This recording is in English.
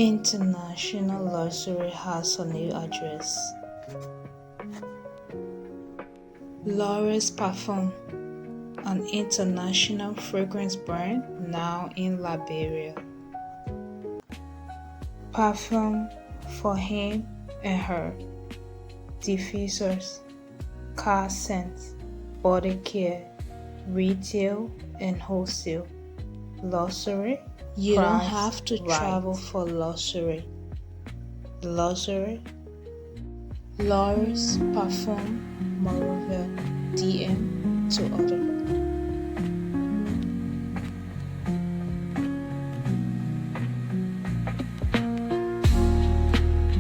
International Luxury has a new address. L'Oreal's Parfum, an international fragrance brand now in Liberia. Parfum for him and her, diffusers, car scents, body care, retail and wholesale. Luxury. You don't have to travel for luxury. Luxury. L'Oreal's Parfum, Monrovia, DM to order.